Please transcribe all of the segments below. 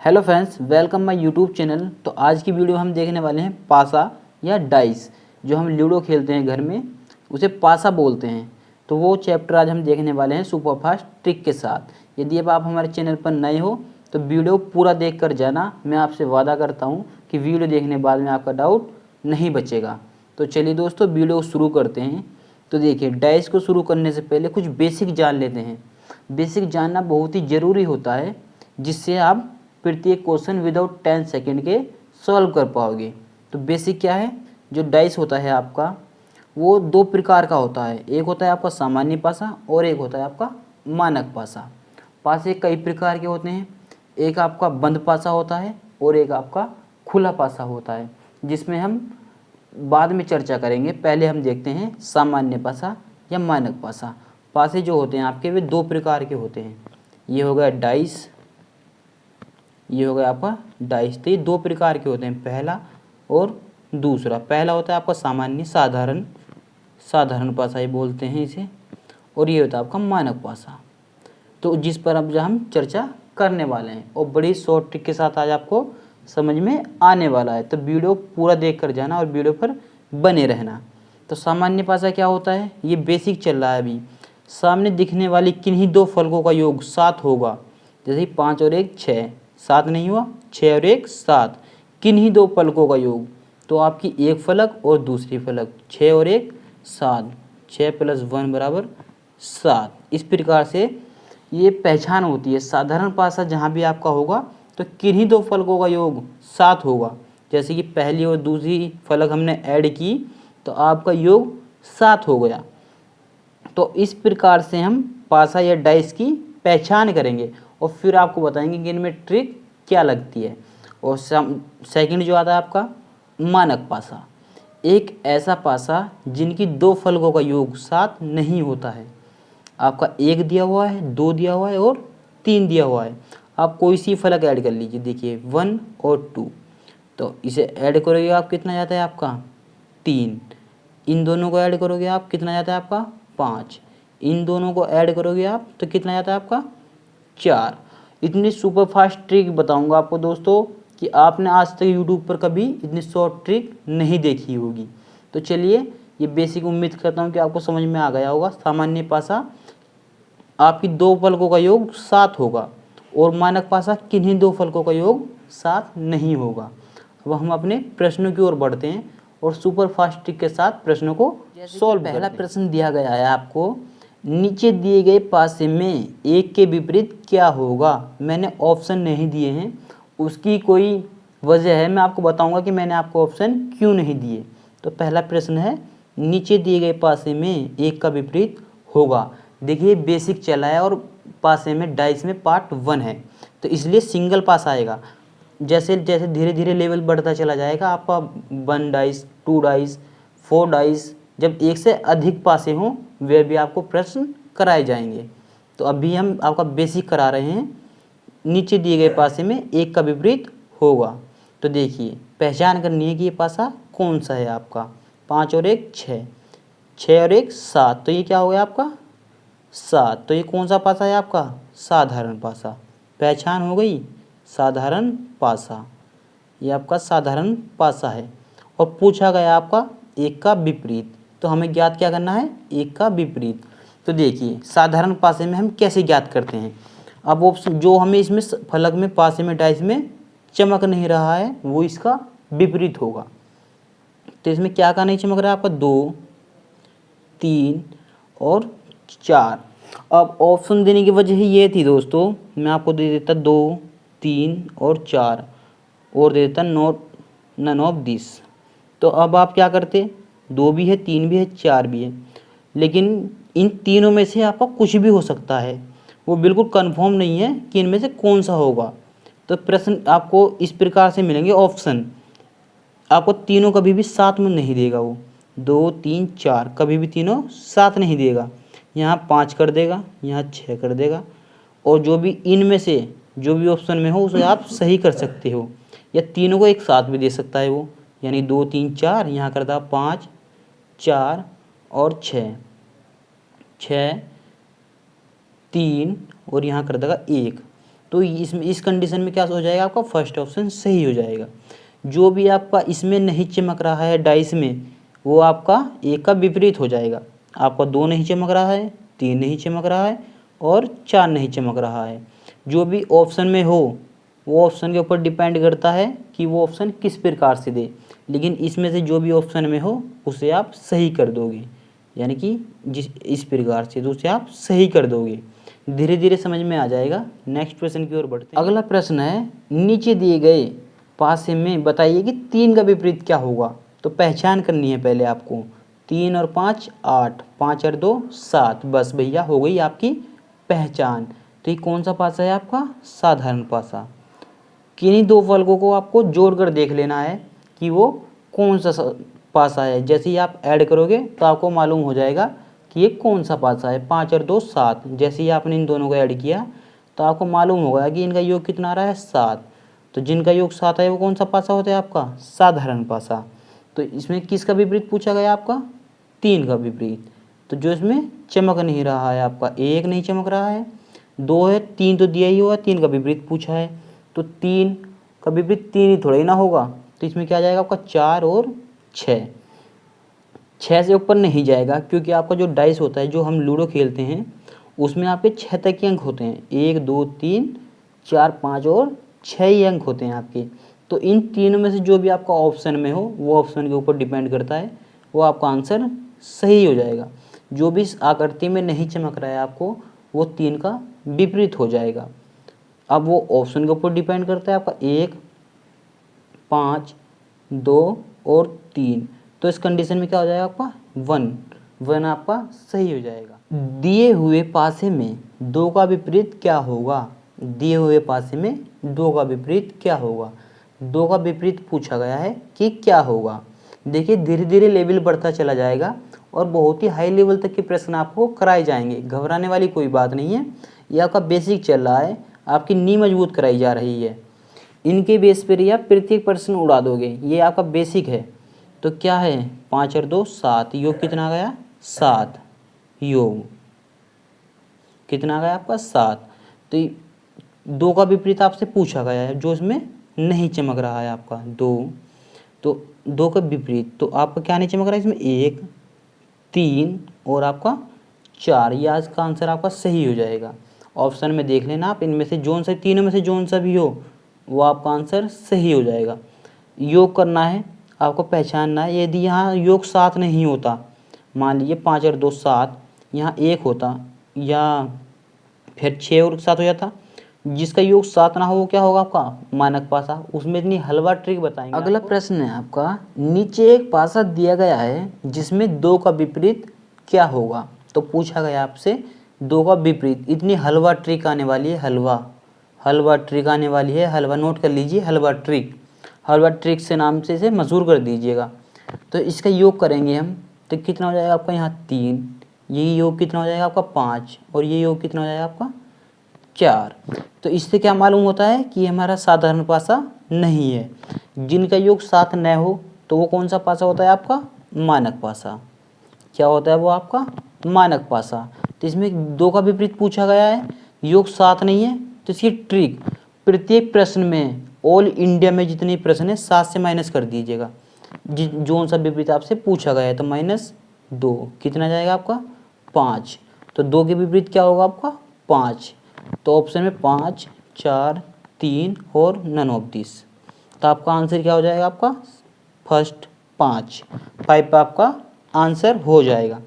Hello friends, welcome my YouTube channel. तो आज की वीडियो हम देखने वाले हैं पासा या डाइस। जो हम लूडो खेलते हैं घर में उसे पासा बोलते हैं। तो वो चैप्टर आज हम देखने वाले हैं सुपर फास्ट ट्रिक के साथ। यदि अब आप हमारे चैनल पर नए हो तो वीडियो पूरा देख कर जाना। मैं आपसे वादा करता हूँ कि वीडियो देखने बाद में आपका डाउट नहीं बचेगा। तो चलिए दोस्तों, वीडियो को शुरू करते हैं। तो देखिए, डाइस को शुरू करने से पहले कुछ बेसिक जान लेते हैं। बेसिक जानना बहुत ही ज़रूरी होता है, जिससे आप प्रत्येक क्वेश्चन विदाउट 10 सेकेंड के सॉल्व कर पाओगे। तो बेसिक क्या है, जो डाइस होता है आपका वो दो प्रकार का होता है। एक होता है आपका सामान्य पासा और एक होता है आपका मानक पासा। पासे कई प्रकार के होते हैं। एक आपका बंद पासा होता है और एक आपका खुला पासा होता है, जिसमें हम बाद में चर्चा करेंगे। पहले हम देखते हैं सामान्य पासा या मानक पासा। पासे जो होते हैं आपके वे दो प्रकार के होते हैं। ये हो गया डाइस, ये हो गया आपका डाइस। तो ये दो प्रकार के होते हैं, पहला और दूसरा। पहला होता है आपका सामान्य साधारण पासा, ये बोलते हैं इसे। और ये होता है आपका मानक पासा, तो जिस पर अब हम चर्चा करने वाले हैं और बड़ी शॉर्ट ट्रिक के साथ आज आपको समझ में आने वाला है। तो वीडियो पूरा देख कर जाना और वीडियो पर बने रहना। तो सामान्य पासा क्या होता है, ये बेसिक चल रहा है अभी। सामने दिखने वाली किन्हीं दो फलकों का योग 7 होगा। जैसे 5 और 1 6, 7 नहीं हुआ, 6 और 1 7। किन्हीं दो फलकों का योग, तो आपकी एक फलक और दूसरी फलक, 6 और 1 7, 6 + 1 = 7। इस प्रकार से ये पहचान होती है। साधारण पासा जहाँ भी आपका होगा तो किन्हीं दो फलकों का योग 7 होगा। जैसे कि पहली और दूसरी फलक हमने ऐड की तो आपका योग 7 हो गया। तो इस प्रकार से हम पासा या डाइस की पहचान करेंगे और फिर आपको बताएंगे कि इनमें ट्रिक क्या लगती है। और सेकंड जो आता है आपका मानक पासा, एक ऐसा पासा जिनकी दो फलकों का योग 7 नहीं होता है। आपका 1 दिया हुआ है, 2 दिया हुआ है और 3 दिया हुआ है। आप कोई सी फलक ऐड कर लीजिए। देखिए 1 और 2, तो इसे ऐड करोगे आप, कितना जाता है आपका 3। इन दोनों को ऐड करोगे आप, कितना जाता है आपका 5। इन दोनों को ऐड करोगे आप तो कितना जाता है आपका 4। इतनी सुपर फास्ट ट्रिक बताऊंगा आपको दोस्तों कि आपने आज तक यूट्यूब पर कभी इतनी शॉर्ट ट्रिक नहीं देखी होगी। तो चलिए, ये बेसिक उम्मीद करता हूँ कि आपको समझ में आ गया होगा। सामान्य पासा आपकी दो फलकों का योग 7 होगा और मानक पासा किन्हीं दो फलकों का योग 7 नहीं होगा। अब हम अपने प्रश्नों की ओर बढ़ते हैं और सुपर फास्ट ट्रिक के साथ प्रश्नों को सॉल्व। पहला प्रश्न दिया गया है आपको, नीचे दिए गए पासे में एक के विपरीत क्या होगा। मैंने ऑप्शन नहीं दिए हैं, उसकी कोई वजह है, मैं आपको बताऊंगा कि मैंने आपको ऑप्शन क्यों नहीं दिए। तो पहला प्रश्न है, नीचे दिए गए पासे में एक का विपरीत होगा। देखिए बेसिक चला है और पासे में डाइस में पार्ट 1 है, तो इसलिए सिंगल पास आएगा। जैसे जैसे धीरे धीरे लेवल बढ़ता चला जाएगा आपका 1 डाइस, 2 डाइस, 4 डाइस, जब एक से अधिक पासे हों वे भी आपको प्रश्न कराए जाएंगे। तो अभी हम आपका बेसिक करा रहे हैं। नीचे दिए गए पासे में एक का विपरीत होगा। तो देखिए, पहचान करनी है कि ये पासा कौन सा है आपका। 5 और 1 6, 6 और 1 7, तो ये क्या हो गया आपका 7। तो ये कौन सा पासा है आपका, साधारण पासा। पहचान हो गई, साधारण पासा। ये आपका साधारण पासा है। और पूछा गया आपका एक का विपरीत, तो हमें ज्ञात क्या करना है, एक का विपरीत। तो देखिए साधारण पासे में हम कैसे ज्ञात करते हैं। अब ऑप्शन जो हमें इसमें फलक में पासे में डाइस में चमक नहीं रहा है वो इसका विपरीत होगा। तो इसमें क्या का नहीं चमक रहा है आपका 2, 3 और 4। अब ऑप्शन देने की वजह ही ये थी दोस्तों, मैं आपको दे देता 2, 3 और 4 और दे देता नन ऑफ दिस। तो अब आप क्या करते, 2 भी है, 3 भी है, 4 भी है, लेकिन इन तीनों में से आपका कुछ भी हो सकता है। वो बिल्कुल कंफर्म नहीं है कि इनमें से कौन सा होगा। तो प्रश्न आपको इस प्रकार से मिलेंगे ऑप्शन, आपको तीनों कभी भी साथ में नहीं देगा। वो 2 3 4 कभी भी तीनों साथ नहीं देगा। यहाँ 5 कर देगा, यहाँ 6 कर देगा। और जो भी इनमें से जो भी ऑप्शन में हो उसे आप सही कर सकते हो, या तीनों को एक साथ भी दे सकता है वो। यानी 2 3 4, यहाँ कर देगा 5 4 और 6, 6 3 और यहाँ कर देगा 1। तो इस कंडीशन में क्या हो जाएगा आपका फर्स्ट ऑप्शन सही हो जाएगा। जो भी आपका इसमें नहीं चमक रहा है डाइस में वो आपका एक का विपरीत हो जाएगा। आपका 2 नहीं चमक रहा है, 3 नहीं चमक रहा है और 4 नहीं चमक रहा है। जो भी ऑप्शन में हो वो ऑप्शन के ऊपर डिपेंड करता है कि वो ऑप्शन किस प्रकार से दे, लेकिन इसमें से जो भी ऑप्शन में हो उसे आप सही कर दोगे, यानी कि इस प्रकार से तो उसे आप सही कर दोगे। धीरे धीरे समझ में आ जाएगा। नेक्स्ट प्रश्न की ओर बढ़ते हैं। अगला प्रश्न है, नीचे दिए गए पासे में बताइए कि 3 का विपरीत क्या होगा। तो पहचान करनी है पहले आपको। 3 और 5 8, 5 और 2 7। बस भैया हो गई आपकी पहचान। तो ये कौन सा पासा है आपका? साधारण पासा। किन्हीं 2 फलकों को आपको जोड़कर देख लेना है कि वो कौन सा पासा है। जैसे ही आप ऐड करोगे तो आपको मालूम हो जाएगा कि ये कौन सा पासा है। 5 और 2 7। जैसे ही आपने इन दोनों को ऐड किया तो आपको मालूम होगा कि इनका योग कितना आ रहा है 7। तो जिनका योग 7 है वो कौन सा पासा होता है आपका? साधारण पासा। तो इसमें किसका विपरीत पूछा गया आपका? 3 का विपरीत। तो जो इसमें चमक नहीं रहा है आपका, 1 नहीं चमक रहा है, 2 है, 3 तो दिया ही हुआ, 3 का विपरीत पूछा है। तो 3 का विपरीत 3 ही थोड़ा ही ना होगा। तो इसमें क्या जाएगा आपका? 4 और 6। 6 से ऊपर नहीं जाएगा क्योंकि आपका जो डाइस होता है, जो हम लूडो खेलते हैं, उसमें आपके 6 तक के अंक होते हैं। 1 2 3 4 5 और 6 ही अंक होते हैं आपके। तो इन तीनों में से जो भी आपका ऑप्शन में हो वो ऑप्शन के ऊपर डिपेंड करता है, वो आपका आंसर सही हो जाएगा। जो भी इस आकृति में नहीं चमक रहा है आपको वो 3 का विपरीत हो जाएगा। अब वो ऑप्शन के ऊपर डिपेंड करता है आपका 1 5 2 और 3। तो इस कंडीशन में क्या हो जाएगा आपका? 1 आपका सही हो जाएगा। दिए हुए पासे में 2 का विपरीत क्या होगा? दिए हुए पासे में 2 का विपरीत क्या होगा? 2 का विपरीत पूछा गया है कि क्या होगा। देखिए धीरे धीरे लेवल बढ़ता चला जाएगा और बहुत ही हाई लेवल तक के प्रश्न आपको कराए जाएंगे। घबराने वाली कोई बात नहीं है। ये आपका बेसिक चल रहा है, आपकी नींव मजबूत कराई जा रही है। इनके बेस पर ही आप प्रत्येक प्रश्न उड़ा दोगे। ये आपका बेसिक है। तो क्या है? 5 और 2 7। योग कितना गया? 7। योग कितना गया आपका? 7। तो 2 का विपरीत आपसे पूछा गया है जो इसमें नहीं चमक रहा है आपका 2। तो 2 का विपरीत तो आपका क्या नहीं चमक रहा है इसमें? 1 3 और आपका 4। ये आज का आंसर आपका सही हो जाएगा। ऑप्शन में देख लेना आप, इनमें से जोन सा, तीनों में से जोन सा भी हो वो आपका आंसर सही हो जाएगा। योग करना है आपको, पहचानना है। यदि यहाँ योग 7 नहीं होता, मान लीजिए 5 और 2 7, यहाँ 1 होता या फिर 6 और 7 हो जाता, जिसका योग 7 ना हो वो क्या होगा आपका? मानक पासा। उसमें इतनी हलवा ट्रिक बताएंगे। अगला प्रश्न है आपका, नीचे एक पासा दिया गया है जिसमें 2 का विपरीत क्या होगा। तो पूछा गया आपसे 2 का विपरीत। इतनी हलवा ट्रिक आने वाली है, हलवा ट्रिक आने वाली है। हलवा नोट कर लीजिए, हलवा ट्रिक। हलवा ट्रिक से नाम से इसे मशहूर कर दीजिएगा। तो इसका योग करेंगे हम तो कितना हो जाएगा आपका? यहाँ 3। ये योग कितना हो जाएगा आपका? 5। और ये योग कितना हो जाएगा आपका? 4। तो इससे क्या मालूम होता है कि हमारा साधारण पासा नहीं है। जिनका योग 7 न हो तो वो कौन सा पासा होता है आपका? मानक पासा। क्या होता है वो आपका? मानक पासा। तो इसमें 2 का विपरीत पूछा गया है, योग 7 नहीं है। तो इसकी ट्रिक, प्रत्येक प्रश्न में ऑल इंडिया में जितने प्रश्न है 7 से माइनस कर दीजिएगा। जो सा विपरीत आपसे पूछा गया है तो -2 कितना जाएगा आपका? 5। तो 2 के विपरीत क्या होगा आपका? 5। तो ऑप्शन में 5 4 3 और नन ऑफ दिस। तो आपका आंसर क्या हो जाएगा आपका? फर्स्ट 5 आपका आंसर हो जाएगा।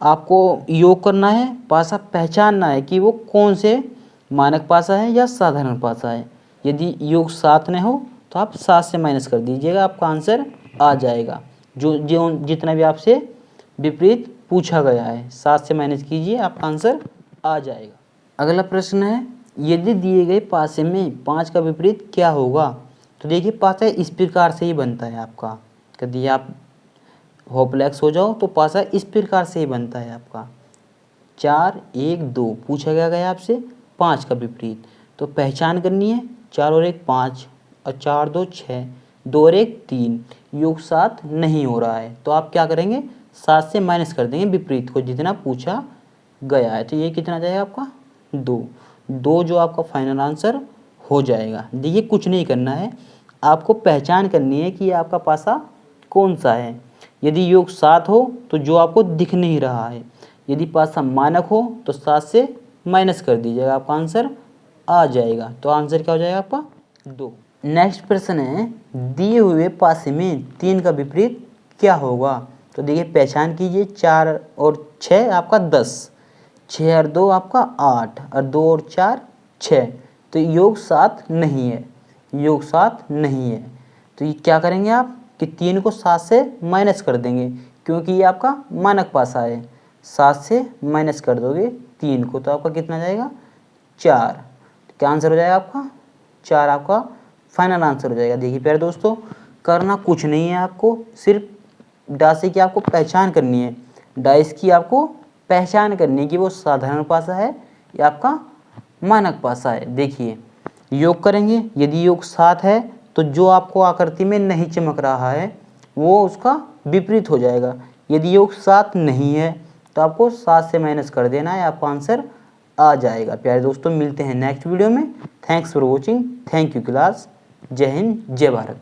आपको योग करना है, पासा पहचानना है कि वो कौन से मानक पासा है या साधारण पासा है। यदि योग 7 न हो तो आप 7 से माइनस कर दीजिएगा, आपका आंसर आ जाएगा। जो जितना भी आपसे विपरीत पूछा गया है 7 से माइनस कीजिए, आपका आंसर आ जाएगा। अगला प्रश्न है, यदि दिए गए पासे में 5 का विपरीत क्या होगा। तो देखिए पासा इस प्रकार से ही बनता है आपका। यदि आप होपलेक्स हो जाओ तो पासा इस प्रकार से ही बनता है आपका। 4 1 2 पूछा गया आपसे 5 का विपरीत। तो पहचान करनी है, 4 और 1 5 और 4 2 6, 2 और 1 3। योग 7 नहीं हो रहा है तो आप क्या करेंगे? 7 से माइनस कर देंगे विपरीत को जितना पूछा गया है। तो ये कितना जाएगा आपका? 2। 2 जो आपका फाइनल आंसर हो जाएगा। देखिए कुछ नहीं करना है, आपको पहचान करनी है कि ये आपका पासा कौन सा है। यदि योग 7 हो तो जो आपको दिख नहीं रहा है, यदि पासा मानक हो तो 7 से माइनस कर दीजिएगा, आपका आंसर आ जाएगा। तो आंसर क्या हो जाएगा आपका 2। नेक्स्ट प्रश्न है, दिए हुए पासे में 3 का विपरीत क्या होगा। तो देखिए पहचान कीजिए, 4 और 6 आपका 10, 6 और 2 आपका 8 और 2 और 4 6। तो योग 7 नहीं है, योग 7 नहीं है। तो ये क्या करेंगे आप कि 3 को 7 से माइनस कर देंगे, क्योंकि ये आपका मानक पासा है। 7 से माइनस कर दोगे 3 को तो आपका कितना जाएगा 4। क्या आंसर हो जाएगा आपका 4, आपका फाइनल आंसर हो जाएगा। देखिए प्यारे दोस्तों, करना कुछ नहीं है, आपको सिर्फ डाइस की आपको पहचान करनी है, डाइस की आपको पहचान करनी है कि वो साधारण पासा है या आपका मानक पासा है। देखिए योग करेंगे, यदि योग 7 है तो जो आपको आकृति में नहीं चमक रहा है वो उसका विपरीत हो जाएगा। यदि योग 7 नहीं है तो आपको 7 से माइनस कर देना है, आपका आंसर आ जाएगा। प्यारे दोस्तों मिलते हैं नेक्स्ट वीडियो में। Thanks for watching, thank you class. जय हिंद, जय भारत।